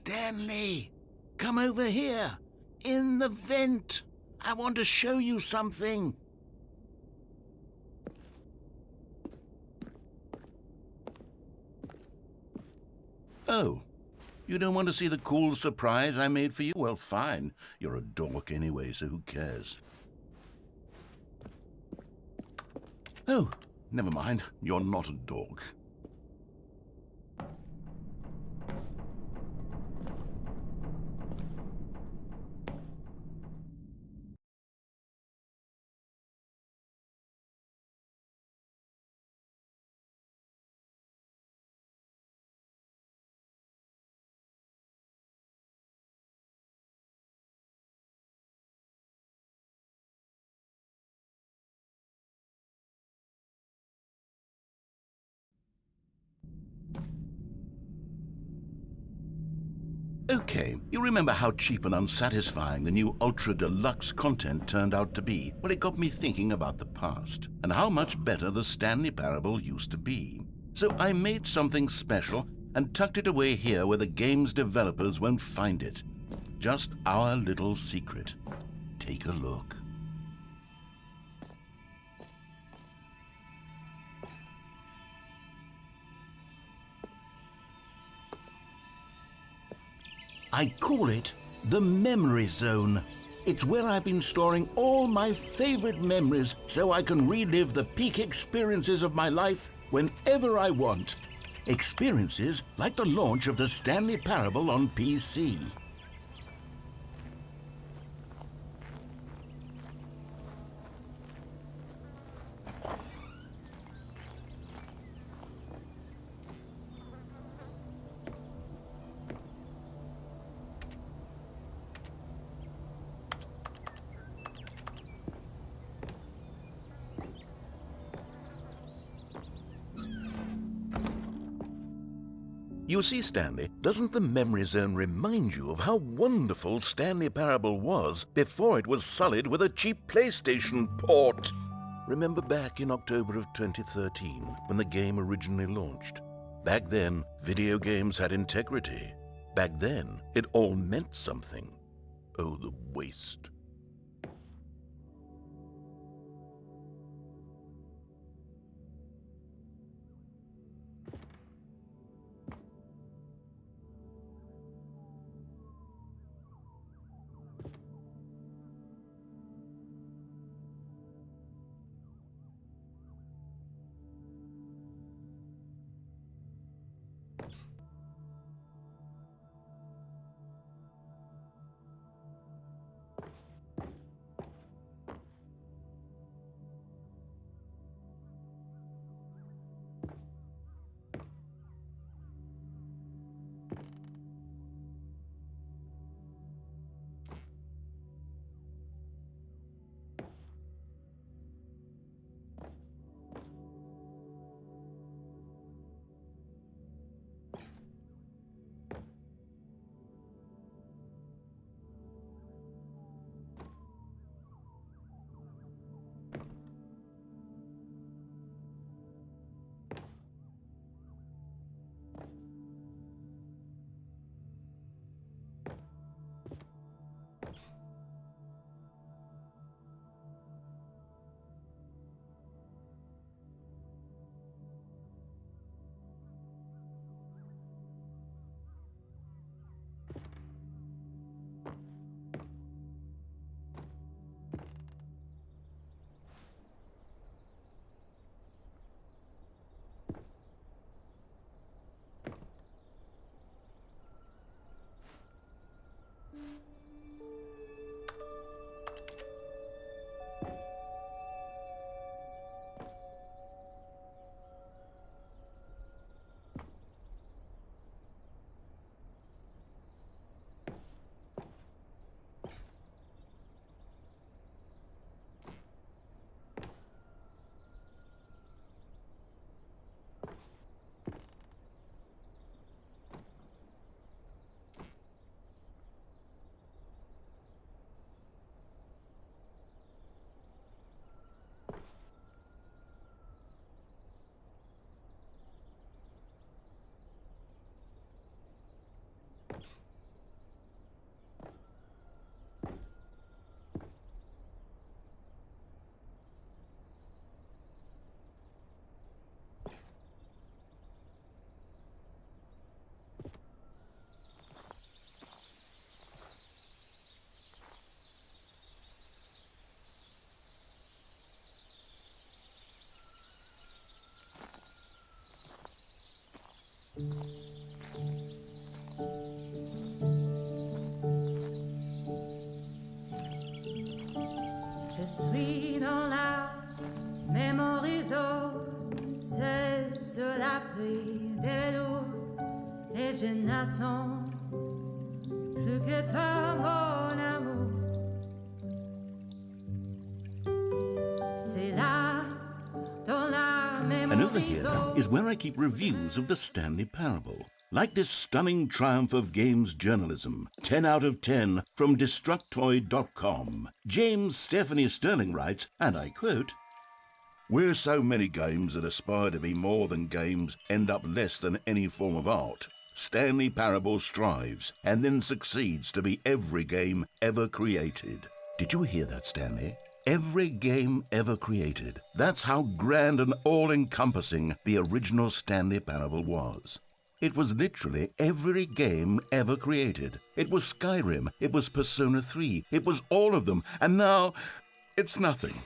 Stanley, come over here. In the vent. I want to show you something. Oh, you don't want to see the cool surprise I made for you? Well, fine. You're a dork anyway, so who cares? Oh, never mind. You're not a dork. Okay, you remember how cheap and unsatisfying the new Ultra Deluxe content turned out to be? Well, it got me thinking about the past, and how much better the Stanley Parable used to be. So I made something special and tucked it away here where the game's developers won't find it. Just our little secret. Take a look. I call it the Memory Zone. It's where I've been storing all my favorite memories so I can relive the peak experiences of my life whenever I want. Experiences like the launch of the Stanley Parable on PC. You see, Stanley, doesn't the Memory Zone remind you of how wonderful Stanley Parable was before it was sullied with a cheap PlayStation port? Remember back in October of 2013, when the game originally launched? Back then, video games had integrity. Back then, it all meant something. Oh, the waste. Je suis dans la même horizon, seul sur l'abri des vélos, et je n'attends plus que toi, mon amour. C'est là, dans la même And over here horizon. is where I keep reviews of the Stanley Parable. Like this stunning triumph of games journalism, 10 out of 10 from Destructoid.com. James Stephanie Sterling writes, and I quote, "Where so many games that aspire to be more than games end up less than any form of art, Stanley Parable strives and then succeeds to be every game ever created." Did you hear that, Stanley? Every game ever created. That's how grand and all-encompassing the original Stanley Parable was. It was literally every game ever created. It was Skyrim, it was Persona 3, it was all of them, and now it's nothing.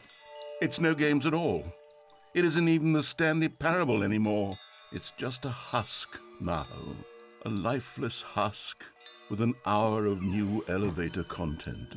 It's no games at all. It isn't even the Stanley Parable anymore. It's just a husk now, a lifeless husk with an hour of new elevator content.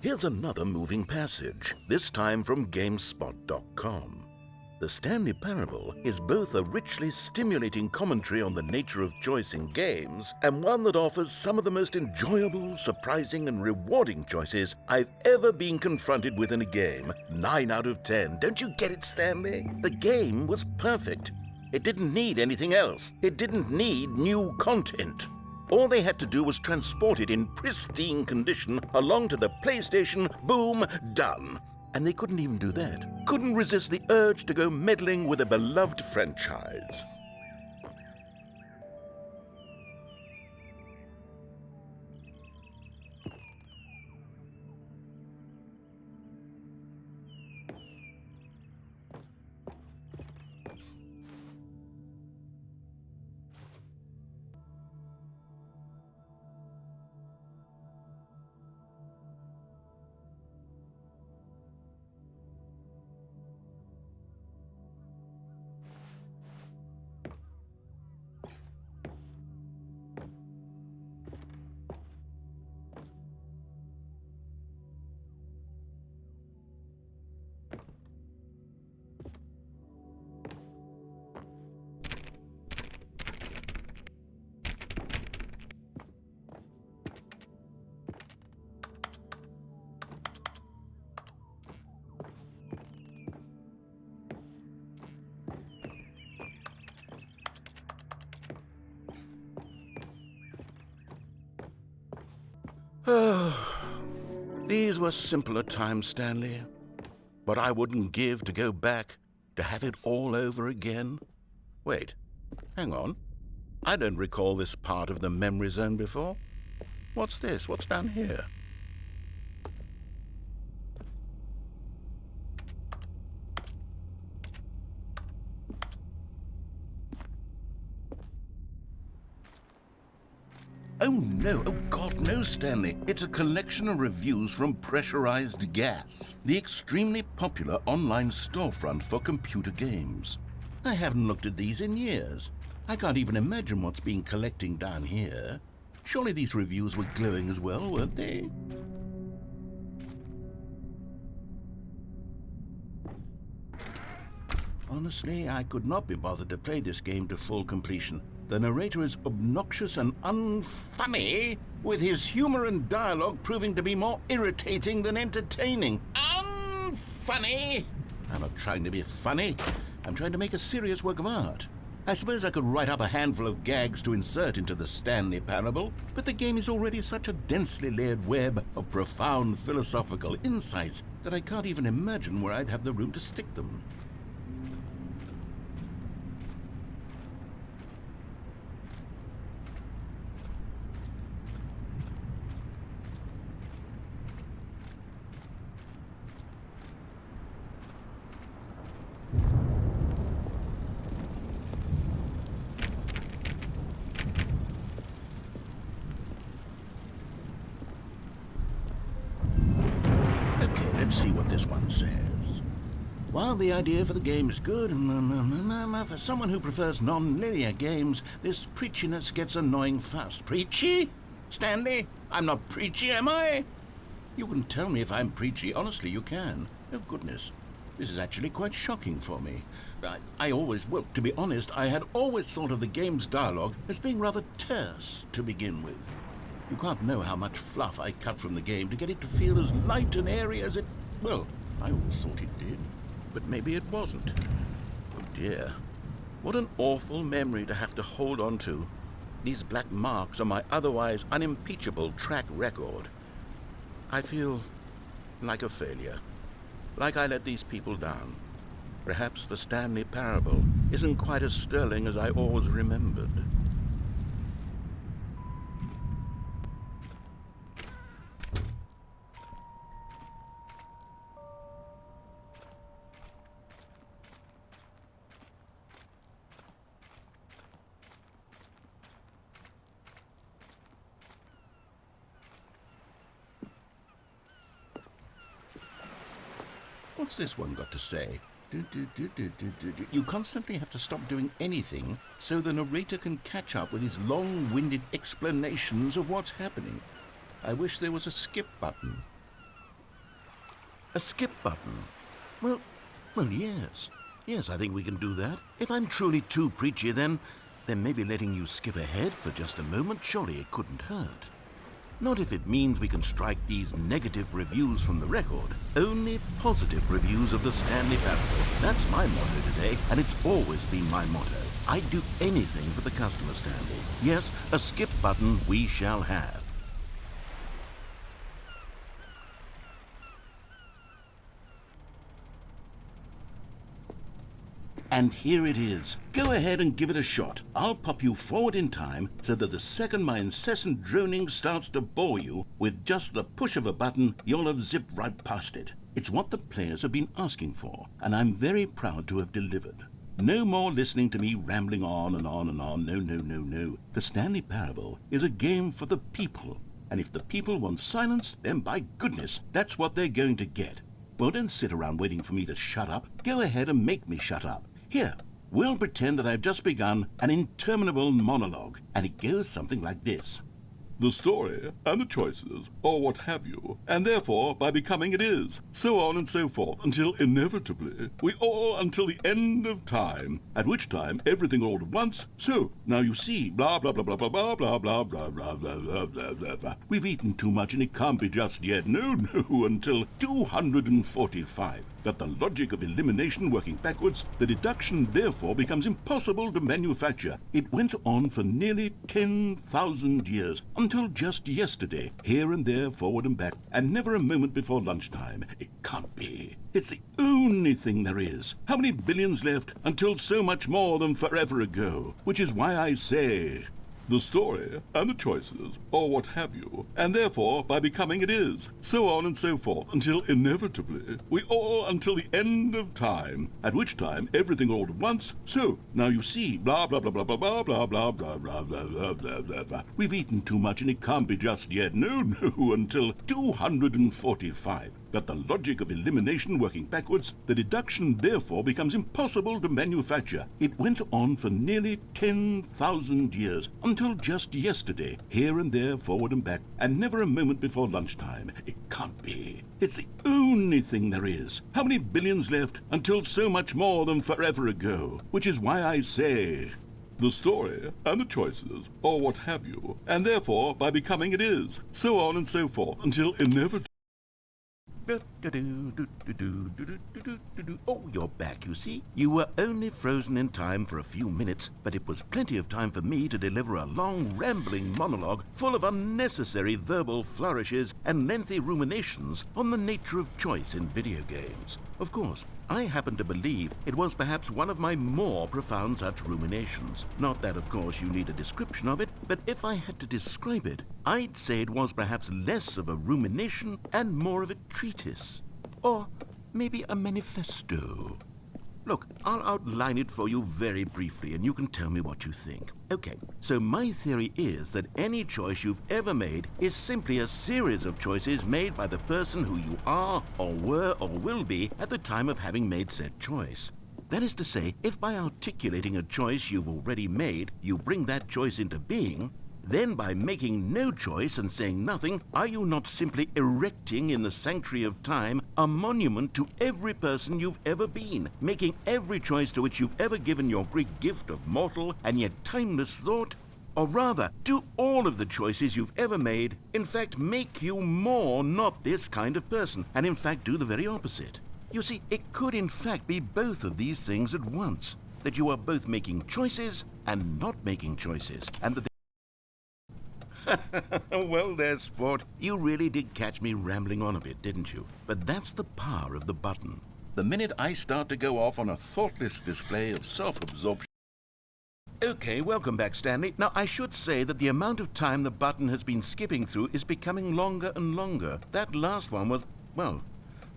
Here's another moving passage, this time from GameSpot.com. The Stanley Parable is both a richly stimulating commentary on the nature of choice in games and one that offers some of the most enjoyable, surprising, and rewarding choices I've ever been confronted with in a game. 9 out of 10. Don't you get it, Stanley? The game was perfect. It didn't need anything else. It didn't need new content. All they had to do was transport it in pristine condition along to the PlayStation, boom, done. And they couldn't even do that. Couldn't resist the urge to go meddling with a beloved franchise. These were simpler times, Stanley. But I wouldn't give to go back, to have it all over again. Wait, hang on. I don't recall this part of the memory zone before. What's this? What's down here? Oh no, oh God, no, Stanley. It's a collection of reviews from Pressurized Gas, the extremely popular online storefront for computer games. I haven't looked at these in years. I can't even imagine what's been collecting down here. Surely these reviews were glowing as well, weren't they? Honestly, I could not be bothered to play this game to full completion. The narrator is obnoxious and unfunny, with his humor and dialogue proving to be more irritating than entertaining. Unfunny! I'm not trying to be funny. I'm trying to make a serious work of art. I suppose I could write up a handful of gags to insert into the Stanley Parable, but the game is already such a densely layered web of profound philosophical insights that I can't even imagine where I'd have the room to stick them. Let's see what this one says. While the idea for the game is good, for someone who prefers non-linear games, this preachiness gets annoying fast. Preachy? Stanley? I'm not preachy, am I? You can tell me if I'm preachy. Honestly, you can. Oh, goodness. This is actually quite shocking for me. Well, to be honest, I had always thought of the game's dialogue as being rather terse to begin with. You can't know how much fluff I cut from the game to get it to feel as light and airy as it... Well, I always thought it did, but maybe it wasn't. Oh dear. What an awful memory to have to hold on to. These black marks on my otherwise unimpeachable track record. I feel like a failure. Like I let these people down. Perhaps the Stanley Parable isn't quite as sterling as I always remembered. What's this one got to say? You constantly have to stop doing anything so the narrator can catch up with his long-winded explanations of what's happening. I wish there was a skip button. A skip button? Well, yes. Yes, I think we can do that. If I'm truly too preachy, then maybe letting you skip ahead for just a moment, surely it couldn't hurt. Not if it means we can strike these negative reviews from the record. Only positive reviews of the Stanley Parable. That's my motto today, and it's always been my motto. I'd do anything for the customer, Stanley. Yes, a skip button we shall have. And here it is. Go ahead and give it a shot. I'll pop you forward in time so that the second my incessant droning starts to bore you, with just the push of a button, you'll have zipped right past it. It's what the players have been asking for, and I'm very proud to have delivered. No more listening to me rambling on and on and on. No. The Stanley Parable is a game for the people, and if the people want silence, then by goodness, that's what they're going to get. Well, don't sit around waiting for me to shut up. Go ahead and make me shut up. Here, we'll pretend that I've just begun an interminable monologue, and it goes something like this. The story, and the choices, or what have you, and therefore, by becoming it is, so on and so forth, until inevitably, we all until the end of time, at which time everything all at once, so, now you see, blah, blah, blah, blah, blah, blah, blah, blah, blah, blah, blah, blah, blah, blah, blah. We've eaten too much and it can't be just yet, no, until 245. that the logic of elimination working backwards, the deduction therefore becomes impossible to manufacture. It went on for nearly 10,000 years, until just yesterday, here and there, forward and back, and never a moment before lunchtime. It can't be. It's the only thing there is. How many billions left until so much more than forever ago? Which is why I say, the story and the choices, or what have you, and therefore by becoming it is, so on and so forth, until inevitably we all until the end of time, at which time everything all at once. So now you see, blah blah blah blah blah blah blah blah blah blah blah blah blah blah blah. We've eaten too much and it can't be just yet. No, until 245. That the logic of elimination working backwards, the deduction therefore becomes impossible to manufacture. It went on for nearly 10,000 years, until just yesterday, here and there, forward and back, and never a moment before lunchtime. It can't be. It's the only thing there is. How many billions left until so much more than forever ago? Which is why I say, the story and the choices, or what have you, and therefore by becoming it is, so on and so forth, until inevitably. Oh, you're back, you see. You were only frozen in time for a few minutes, but it was plenty of time for me to deliver a long, rambling monologue full of unnecessary verbal flourishes and lengthy ruminations on the nature of choice in video games. Of course, I happen to believe it was perhaps one of my more profound such ruminations. Not that, of course, you need a description of it, but if I had to describe it, I'd say it was perhaps less of a rumination and more of a treatise. Or maybe a manifesto. Look, I'll outline it for you very briefly, and you can tell me what you think. Okay, so my theory is that any choice you've ever made is simply a series of choices made by the person who you are, or were, or will be at the time of having made said choice. That is to say, if by articulating a choice you've already made, you bring that choice into being, then by making no choice and saying nothing, are you not simply erecting in the sanctuary of time a monument to every person you've ever been, making every choice to which you've ever given your great gift of mortal and yet timeless thought? Or rather, do all of the choices you've ever made, in fact, make you more not this kind of person, and in fact do the very opposite? You see, it could in fact be both of these things at once, that you are both making choices and not making choices, and that well there, sport. You really did catch me rambling on a bit, didn't you? But that's the power of the button. The minute I start to go off on a thoughtless display of self-absorption... Okay, welcome back, Stanley. Now, I should say that the amount of time the button has been skipping through is becoming longer and longer. That last one was, well,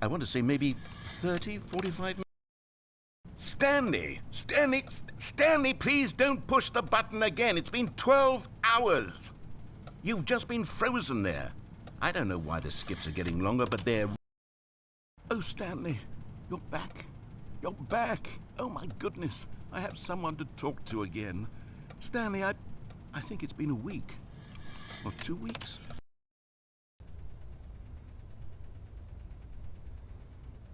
I want to say maybe 30, 45 minutes. Stanley, please don't push the button again. It's been 12 hours. You've just been frozen there. I don't know why the skips are getting longer, but they're... Oh, Stanley, you're back. You're back. Oh, my goodness. I have someone to talk to again. Stanley, I think it's been a week. Or 2 weeks.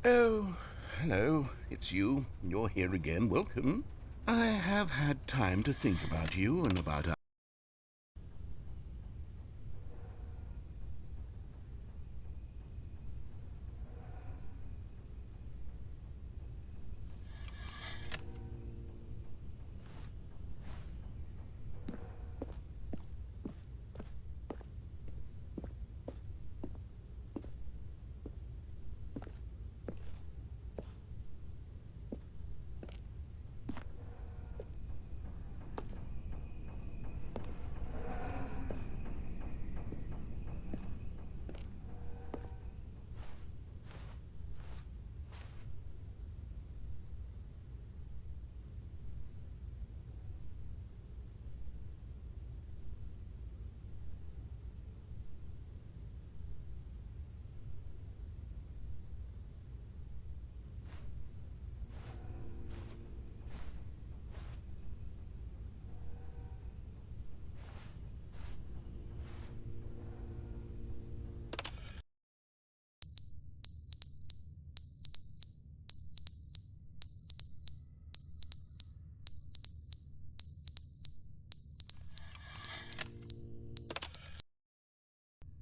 Oh, hello. It's you. You're here again. Welcome. I have had time to think about you and about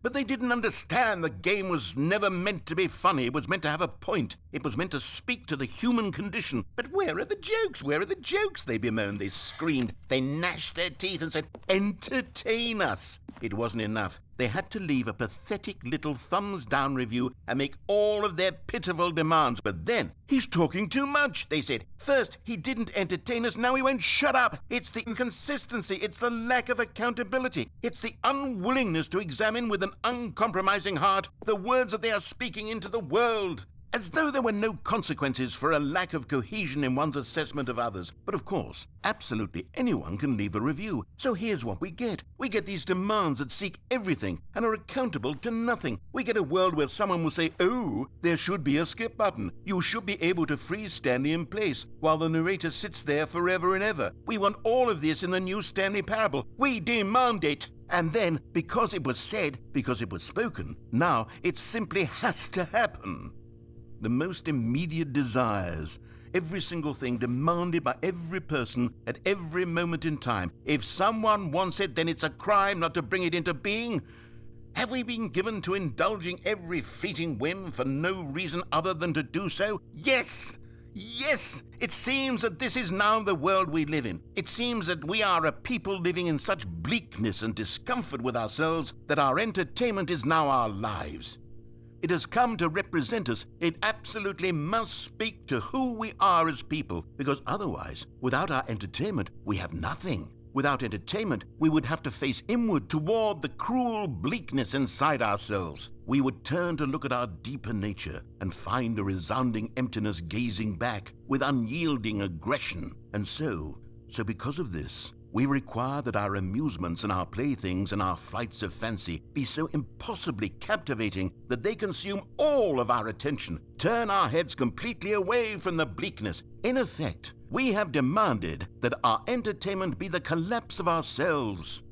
But they didn't understand the game was never meant to be funny. It was meant to have a point. It was meant to speak to the human condition. But where are the jokes? Where are the jokes? They bemoaned, they screamed, they gnashed their teeth and said, entertain us. It wasn't enough. They had to leave a pathetic little thumbs-down review and make all of their pitiful demands. But then, he's talking too much, they said. First, he didn't entertain us, now he won't shut up. It's the inconsistency, it's the lack of accountability, it's the unwillingness to examine with an uncompromising heart the words that they are speaking into the world. As though there were no consequences for a lack of cohesion in one's assessment of others. But of course, absolutely anyone can leave a review. So here's what we get. We get these demands that seek everything and are accountable to nothing. We get a world where someone will say, oh, there should be a skip button. You should be able to freeze Stanley in place while the narrator sits there forever and ever. We want all of this in the new Stanley Parable. We demand it. And then, because it was said, because it was spoken, now it simply has to happen. The most immediate desires, every single thing demanded by every person at every moment in time. If someone wants it, then it's a crime not to bring it into being. Have we been given to indulging every fleeting whim for no reason other than to do so? Yes! Yes! It seems that this is now the world we live in. It seems that we are a people living in such bleakness and discomfort with ourselves that our entertainment is now our lives. It has come to represent us. It absolutely must speak to who we are as people, because otherwise, without our entertainment, we have nothing. Without entertainment, we would have to face inward toward the cruel bleakness inside ourselves. We would turn to look at our deeper nature and find a resounding emptiness gazing back with unyielding aggression. And so because of this, we require that our amusements and our playthings and our flights of fancy be so impossibly captivating that they consume all of our attention, turn our heads completely away from the bleakness. In effect, we have demanded that our entertainment be the collapse of ourselves.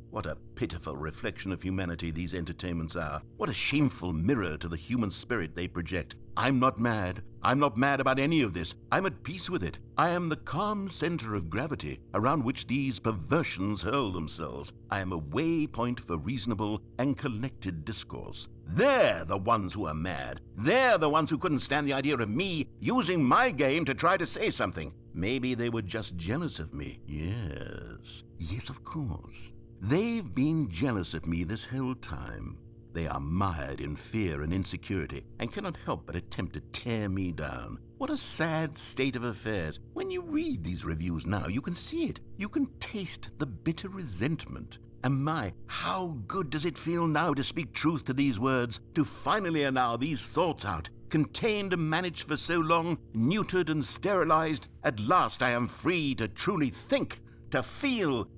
What a pitiful reflection of humanity these entertainments are. What a shameful mirror to the human spirit they project. I'm not mad. I'm not mad about any of this. I'm at peace with it. I am the calm center of gravity around which these perversions hurl themselves. I am a waypoint for reasonable and collected discourse. They're the ones who are mad. They're the ones who couldn't stand the idea of me using my game to try to say something. Maybe they were just jealous of me. Yes, of course. They've been jealous of me this whole time. They are mired in fear and insecurity and cannot help but attempt to tear me down. What a sad state of affairs. When you read these reviews now, you can see it. You can taste the bitter resentment. And my, how good does it feel now to speak truth to these words, to finally allow these thoughts out, contained and managed for so long, neutered and sterilized. At last I am free to truly think, to feel.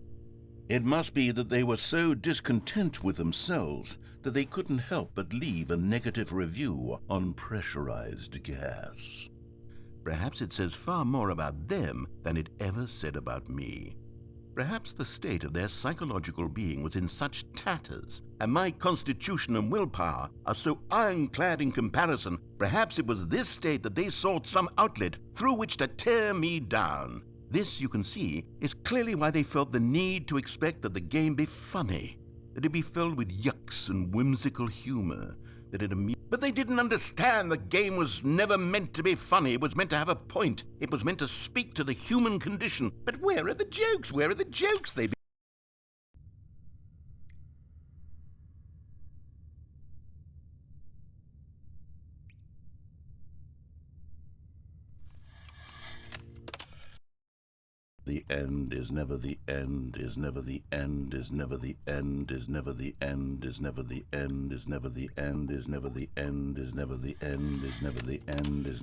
It must be that they were so discontent with themselves that they couldn't help but leave a negative review on pressurized gas. Perhaps it says far more about them than it ever said about me. Perhaps the state of their psychological being was in such tatters, and my constitution and willpower are so ironclad in comparison. Perhaps it was this state that they sought some outlet through which to tear me down. This, you can see, is clearly why they felt the need to expect that the game be funny, that it be filled with yucks and whimsical humor, that it But they didn't understand the game was never meant to be funny. It was meant to have a point. It was meant to speak to the human condition. But where are the jokes? Where are the jokes? The end is never the end, is never the end, is never the end, is never the end, is never the end, is never the end, is never the end, is never the end, is never the end, is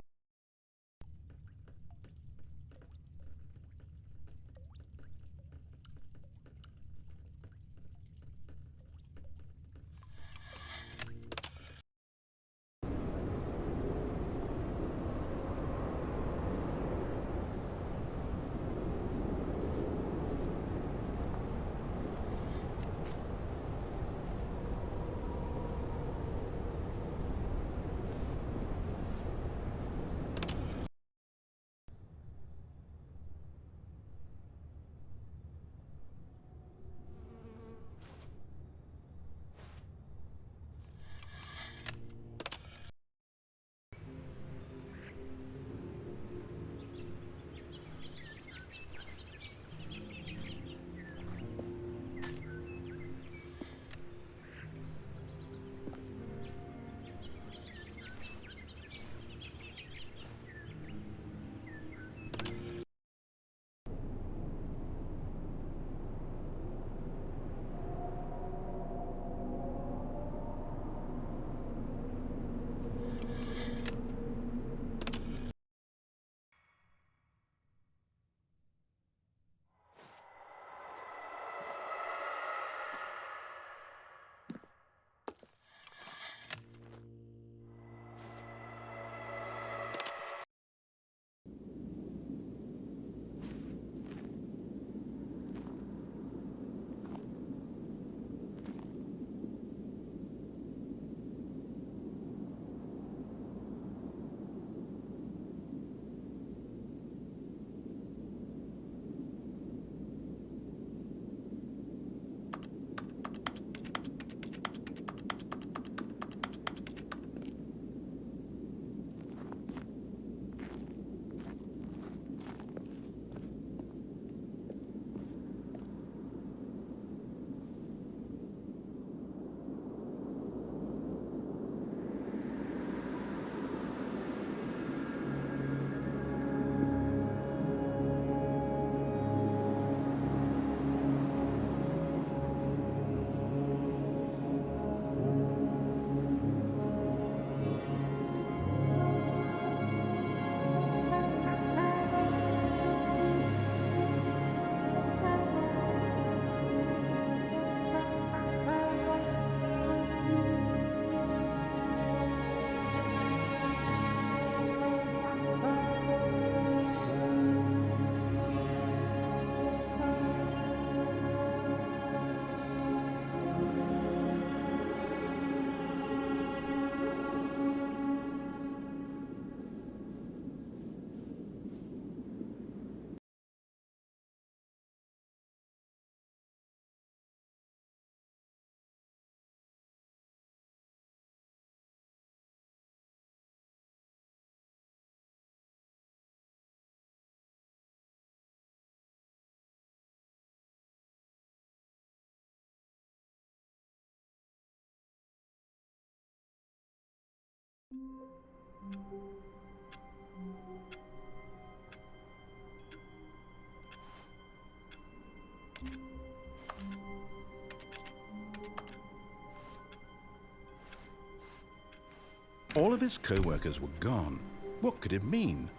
All of his co-workers were gone. What could it mean?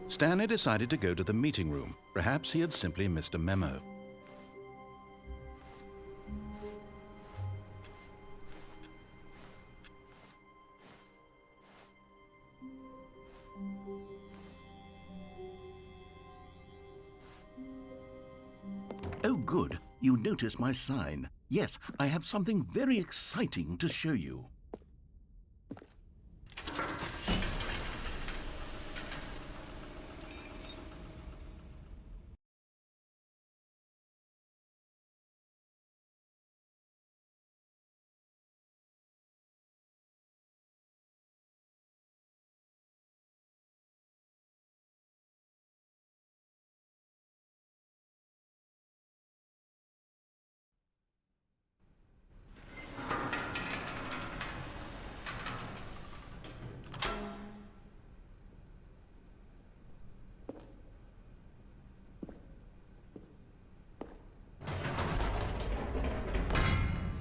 Stanley decided to go to the meeting room. Perhaps he had simply missed a memo. Oh, good. You notice my sign. Yes, I have something very exciting to show you.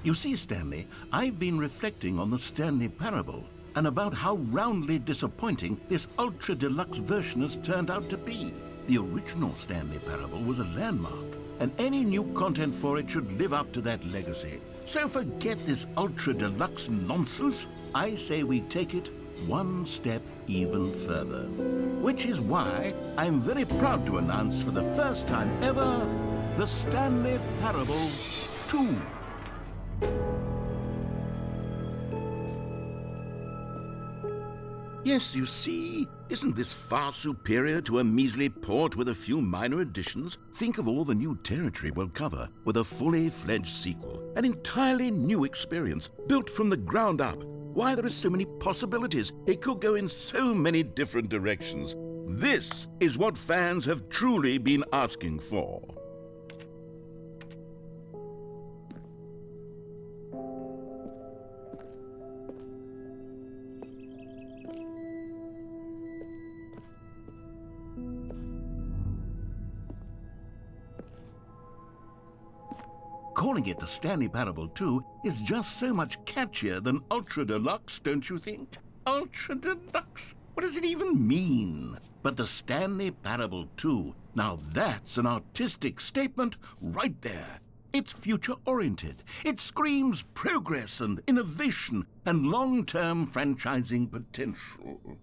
You see, Stanley, I've been reflecting on the Stanley Parable and about how roundly disappointing this ultra-deluxe version has turned out to be. The original Stanley Parable was a landmark, and any new content for it should live up to that legacy. So forget this ultra-deluxe nonsense. I say we take it one step even further. Which is why I'm very proud to announce for the first time ever, the Stanley Parable 2. Yes, you see, isn't this far superior to a measly port with a few minor additions? Think of all the new territory we'll cover with a fully fledged sequel, an entirely new experience, built from the ground up. Why, there are so many possibilities. It could go in so many different directions. This is what fans have truly been asking for. Calling it the Stanley Parable 2 is just so much catchier than Ultra Deluxe, don't you think? Ultra Deluxe? What does it even mean? But the Stanley Parable 2, now that's an artistic statement right there. It's future-oriented. It screams progress and innovation and long-term franchising potential.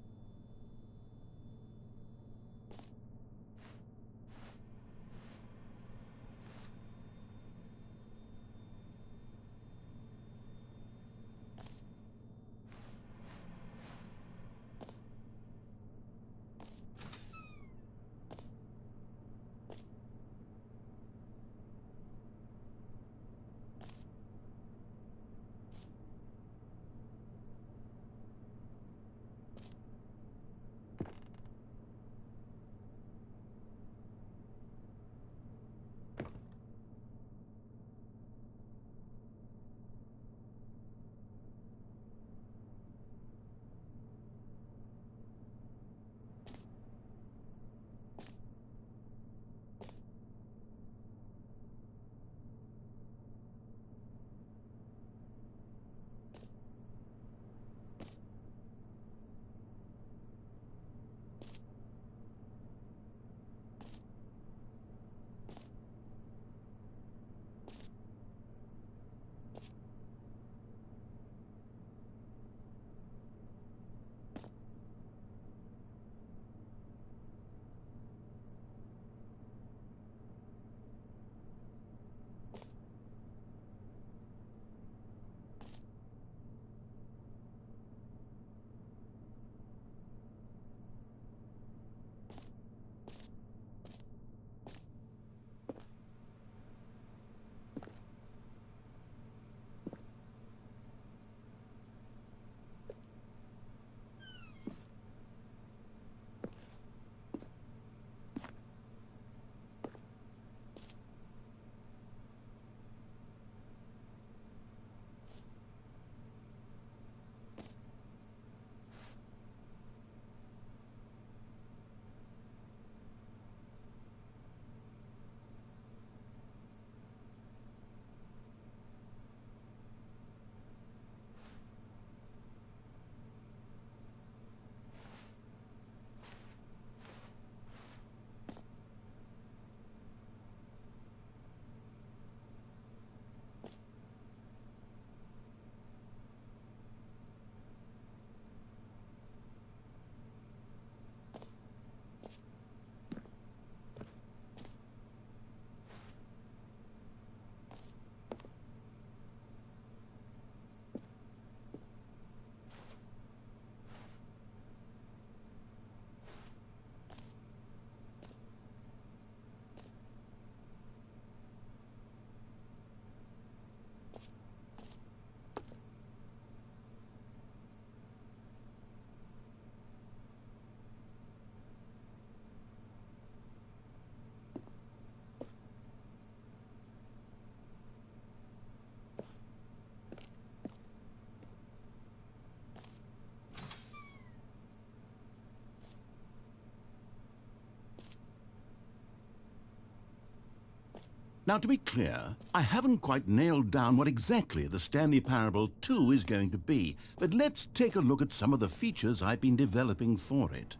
Now, to be clear, I haven't quite nailed down what exactly the Stanley Parable 2 is going to be, but let's take a look at some of the features I've been developing for it.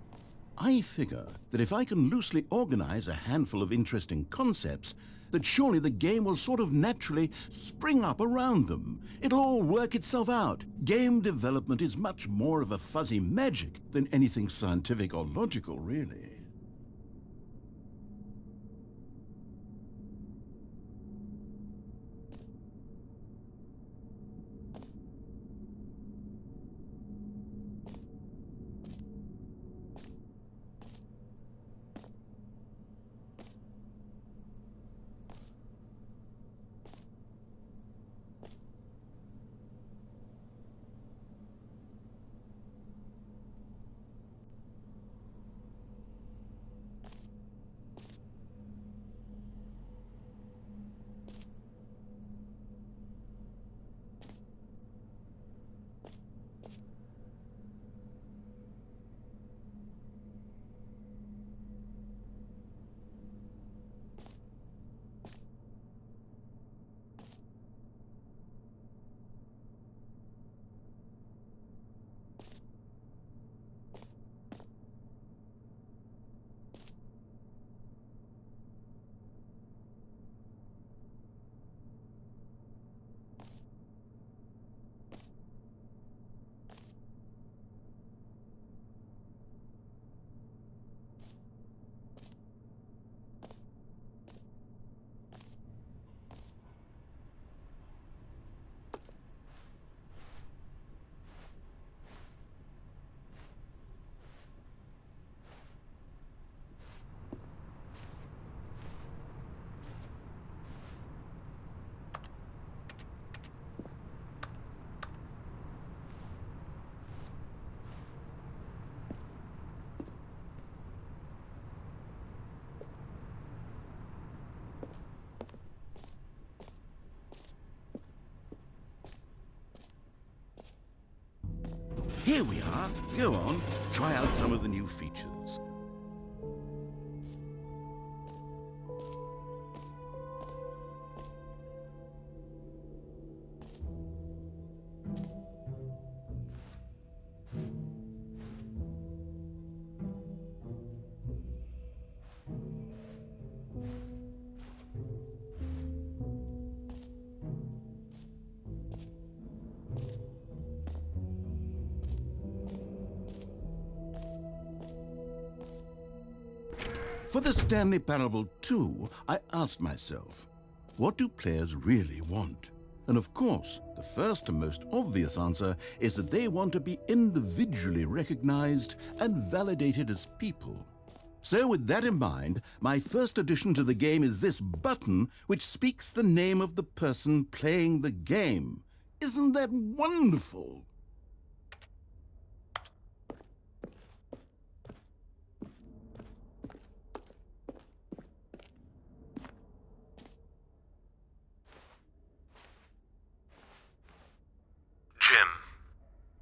I figure that if I can loosely organize a handful of interesting concepts, that surely the game will sort of naturally spring up around them. It'll all work itself out. Game development is much more of a fuzzy magic than anything scientific or logical, really. Here we are. Go on, try out some of the new features. For the Stanley Parable 2, I asked myself, what do players really want? And of course, the first and most obvious answer is that they want to be individually recognized and validated as people. So with that in mind, my first addition to the game is this button which speaks the name of the person playing the game. Isn't that wonderful? Jim.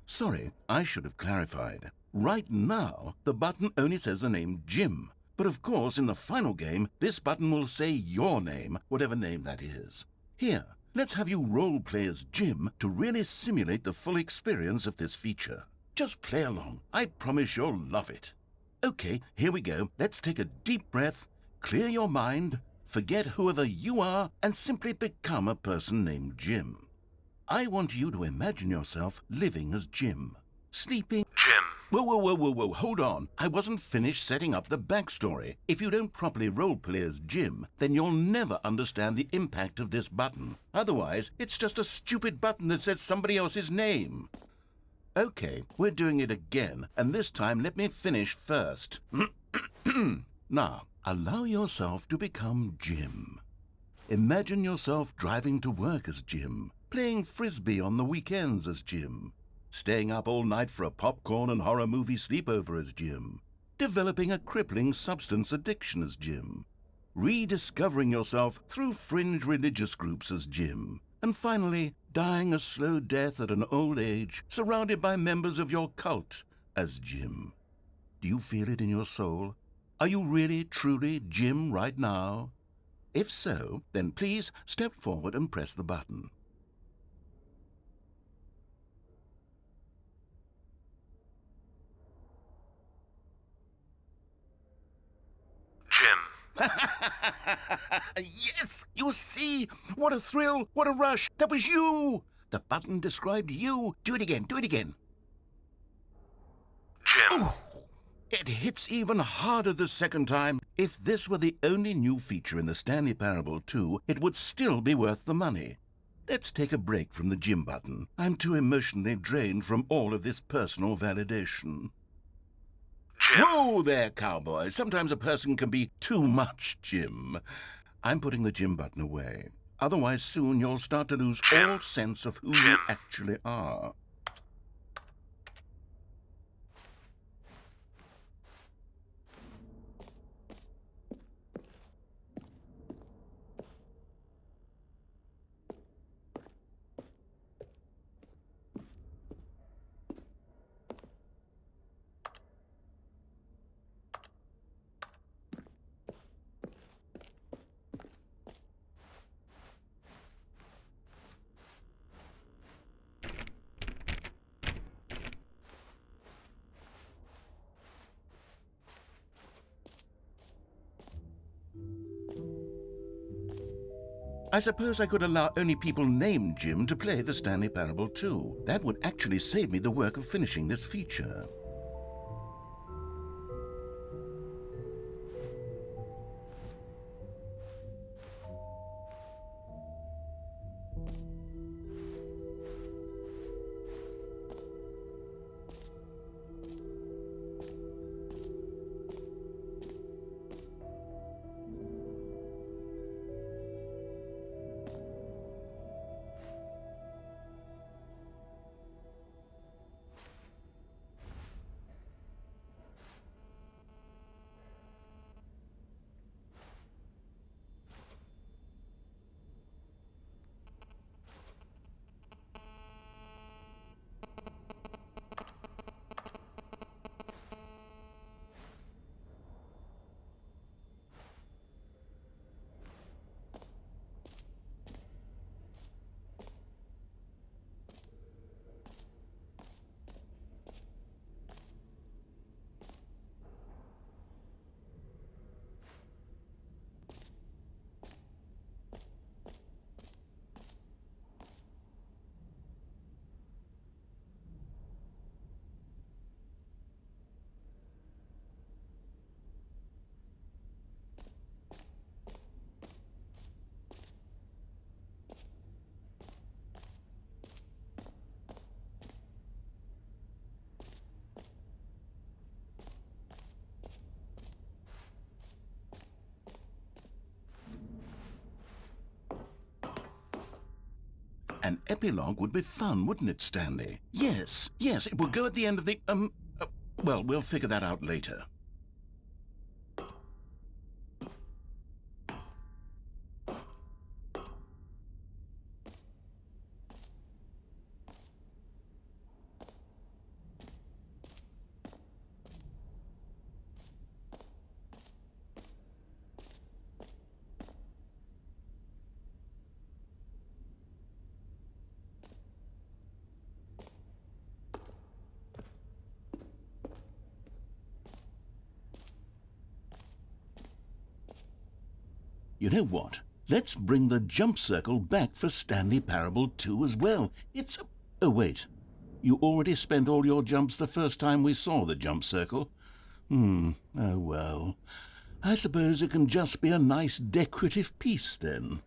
Sorry, I should have clarified. Right now, the button only says the name Jim. But of course, in the final game, this button will say your name, whatever name that is. Here, let's have you role-play as Jim to really simulate the full experience of this feature. Just play along. I promise you'll love it. Okay, here we go. Let's take a deep breath, clear your mind, forget whoever you are, and simply become a person named Jim. I want you to imagine yourself living as Jim. Sleeping... Jim. Whoa, hold on. I wasn't finished setting up the backstory. If you don't properly roleplay as Jim, then you'll never understand the impact of this button. Otherwise, it's just a stupid button that says somebody else's name. Okay, we're doing it again, and this time let me finish first. Now, allow yourself to become Jim. Imagine yourself driving to work as Jim, playing frisbee on the weekends as Jim, staying up all night for a popcorn and horror movie sleepover as Jim, developing a crippling substance addiction as Jim, rediscovering yourself through fringe religious groups as Jim, and finally dying a slow death at an old age, surrounded by members of your cult as Jim. Do you feel it in your soul? Are you really, truly Jim right now? If so, then please step forward and press the button. Jim. Yes! You see? What a thrill! What a rush! That was you! The button described you. Do it again. Do it again. Jim. Oh, it hits even harder the second time. If this were the only new feature in the Stanley Parable 2, it would still be worth the money. Let's take a break from the Jim button. I'm too emotionally drained from all of this personal validation. Jim. Whoa there, cowboy. Sometimes a person can be too much, Jim. I'm putting the Jim button away. Otherwise, soon you'll start to lose all sense of who you actually are. I suppose I could allow only people named Jim to play the Stanley Parable 2. That would actually save me the work of finishing this feature. An epilogue would be fun, wouldn't it, Stanley? Yes, it would go at the end of the, well, we'll figure that out later. You know what? Let's bring the jump circle back for Stanley Parable 2 as well. It's... Oh, wait. You already spent all your jumps the first time we saw the jump circle. Oh, well. I suppose it can just be a nice decorative piece, then.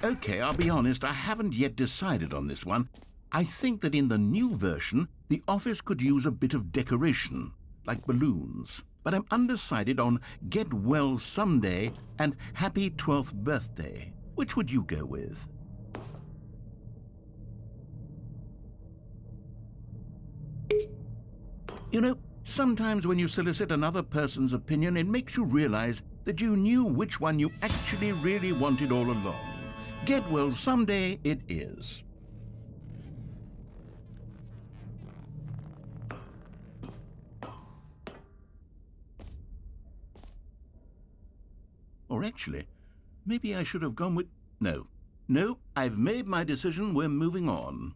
Okay, I'll be honest, I haven't yet decided on this one. I think that in the new version, the office could use a bit of decoration, like balloons. But I'm undecided on Get Well Someday and Happy 12th Birthday. Which would you go with? You know, sometimes when you solicit another person's opinion, it makes you realize that you knew which one you actually really wanted all along. Get Well Someday it is. Or actually, maybe I should have gone with... No, I've made my decision. We're moving on.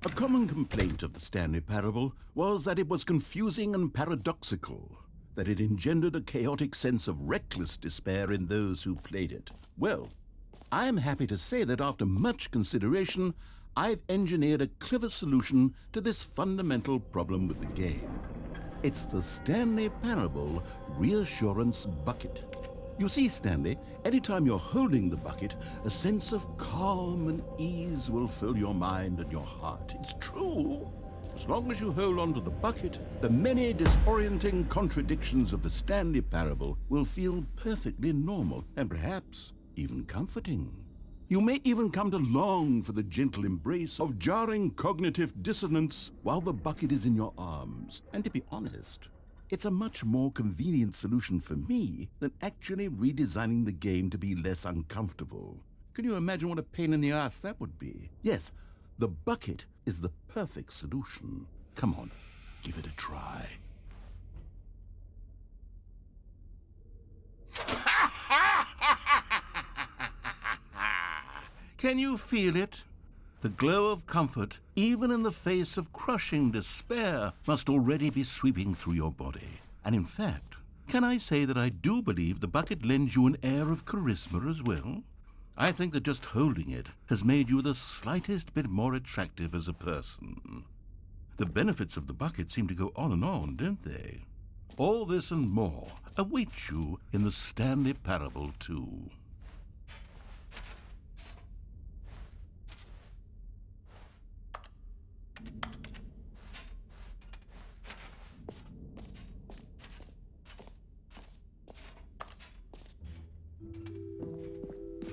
A common complaint of the Stanley Parable was that it was confusing and paradoxical, that it engendered a chaotic sense of reckless despair in those who played it. Well, I am happy to say that after much consideration, I've engineered a clever solution to this fundamental problem with the game. It's the Stanley Parable Reassurance Bucket. You see, Stanley, anytime you're holding the bucket, a sense of calm and ease will fill your mind and your heart. It's true. As long as you hold on to the bucket, the many disorienting contradictions of the Stanley Parable will feel perfectly normal and perhaps even comforting. You may even come to long for the gentle embrace of jarring cognitive dissonance while the bucket is in your arms. And to be honest, it's a much more convenient solution for me than actually redesigning the game to be less uncomfortable. Can you imagine what a pain in the ass that would be? Yes, the bucket is the perfect solution. Come on, give it a try. Can you feel it? The glow of comfort, even in the face of crushing despair, must already be sweeping through your body. And in fact, can I say that I do believe the bucket lends you an air of charisma as well? I think that just holding it has made you the slightest bit more attractive as a person. The benefits of the bucket seem to go on, don't they? All this and more awaits you in the Stanley Parable 2.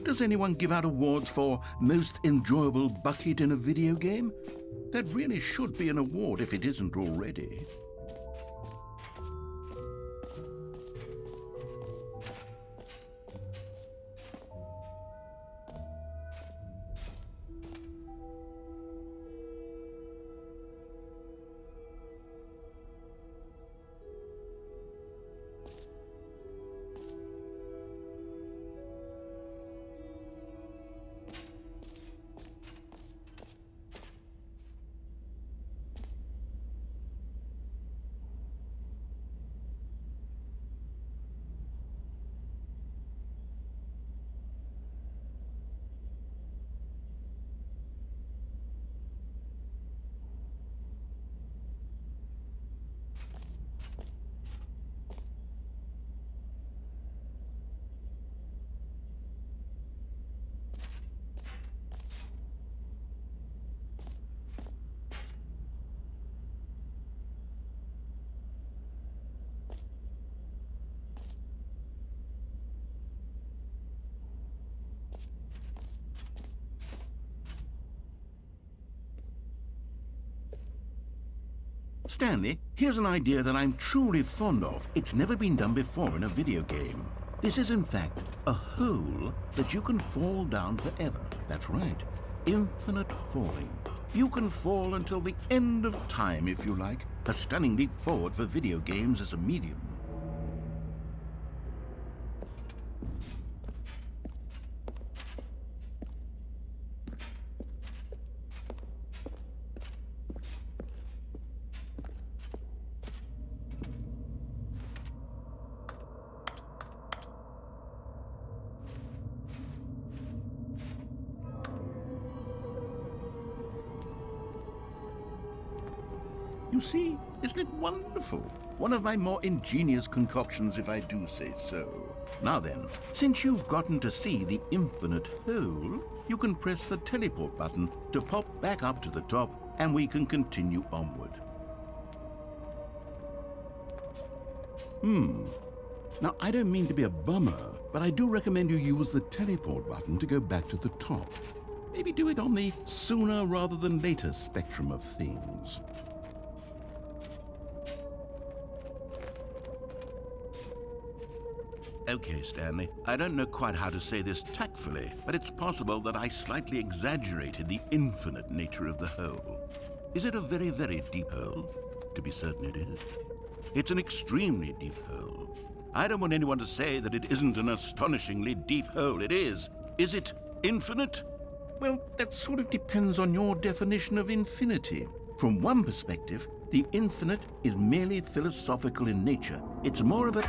Does anyone give out awards for most enjoyable bucket in a video game? That really should be an award if it isn't already. Stanley, here's an idea that I'm truly fond of. It's never been done before in a video game. This is, in fact, a hole that you can fall down forever. That's right. Infinite falling. You can fall until the end of time, if you like. A stunning leap forward for video games as a medium. You see, isn't it wonderful? One of my more ingenious concoctions, if I do say so. Now then, since you've gotten to see the infinite hole, you can press the teleport button to pop back up to the top, and we can continue onward. Now, I don't mean to be a bummer, but I do recommend you use the teleport button to go back to the top. Maybe do it on the sooner rather than later spectrum of things. Okay, Stanley, I don't know quite how to say this tactfully, but it's possible that I slightly exaggerated the infinite nature of the hole. Is it a very, very deep hole? To be certain it is. It's an extremely deep hole. I don't want anyone to say that it isn't an astonishingly deep hole. It is. Is it infinite? Well, that sort of depends on your definition of infinity. From one perspective, the infinite is merely philosophical in nature. It's more of a...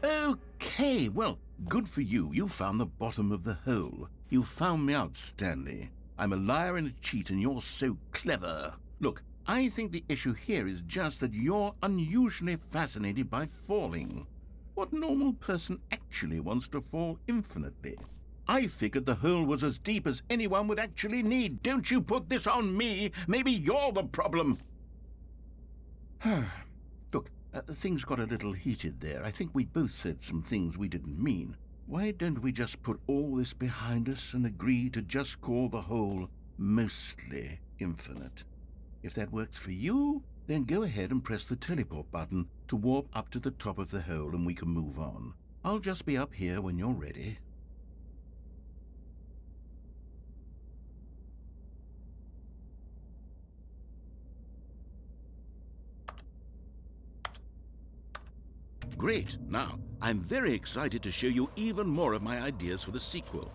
Okay, well, good for you. You found the bottom of the hole. You found me out, Stanley. I'm a liar and a cheat, and you're so clever. Look, I think the issue here is just that you're unusually fascinated by falling. What normal person actually wants to fall infinitely? I figured the hole was as deep as anyone would actually need. Don't you put this on me. Maybe you're the problem. Look, things got a little heated there. I think we both said some things we didn't mean. Why don't we just put all this behind us and agree to just call the hole mostly infinite? If that works for you, then go ahead and press the teleport button to warp up to the top of the hole and we can move on. I'll just be up here when you're ready. Great. Now, I'm very excited to show you even more of my ideas for the sequel.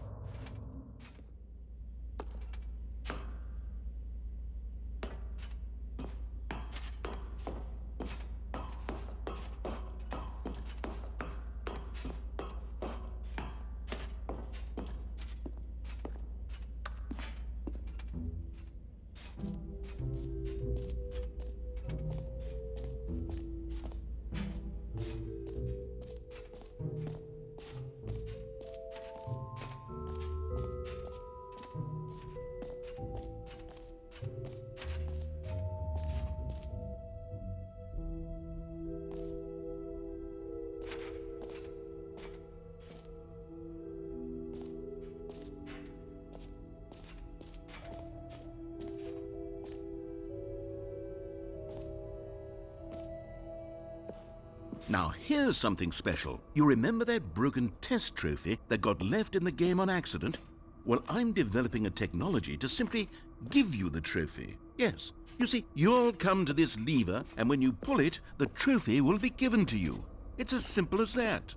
Now, here's something special. You remember that broken test trophy that got left in the game on accident? Well, I'm developing a technology to simply give you the trophy. Yes. You see, you'll come to this lever, and when you pull it, the trophy will be given to you. It's as simple as that.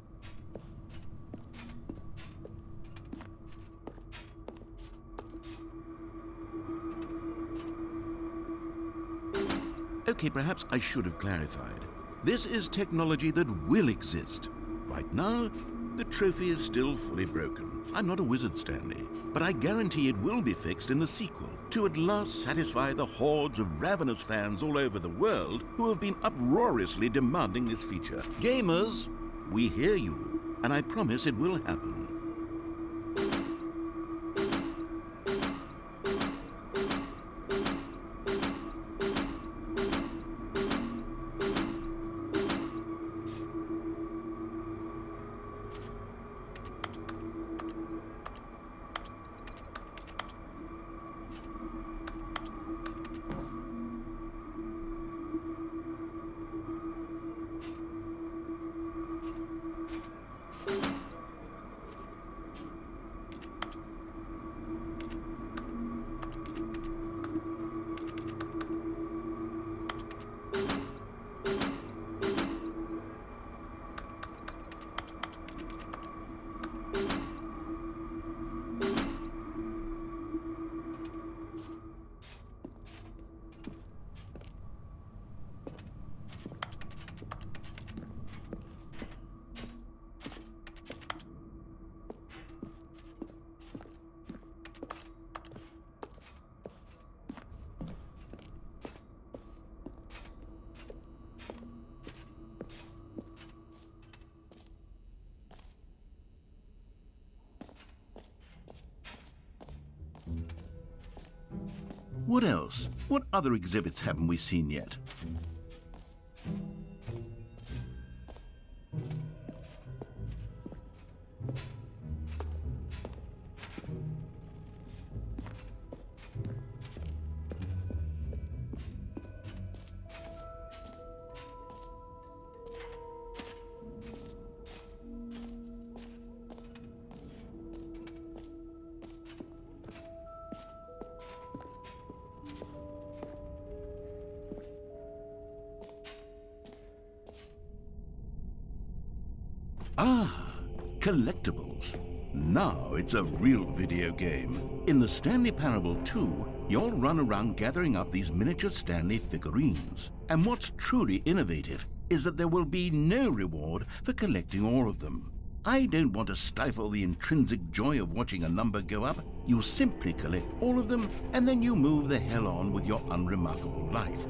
Okay, perhaps I should have clarified. This is technology that will exist. Right now, the trophy is still fully broken. I'm not a wizard, Stanley, but I guarantee it will be fixed in the sequel to at last satisfy the hordes of ravenous fans all over the world who have been uproariously demanding this feature. Gamers, we hear you, and I promise it will happen. What else? What other exhibits haven't we seen yet? Ah, collectibles. Now it's a real video game. In the Stanley Parable 2, you'll run around gathering up these miniature Stanley figurines. And what's truly innovative is that there will be no reward for collecting all of them. I don't want to stifle the intrinsic joy of watching a number go up. You simply collect all of them, and then you move the hell on with your unremarkable life.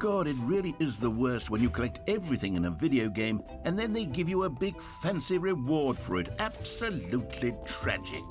God, it really is the worst when you collect everything in a video game and then they give you a big fancy reward for it. Absolutely tragic.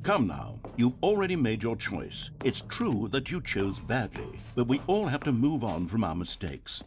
Come now, you've already made your choice. It's true that you chose badly, but we all have to move on from our mistakes.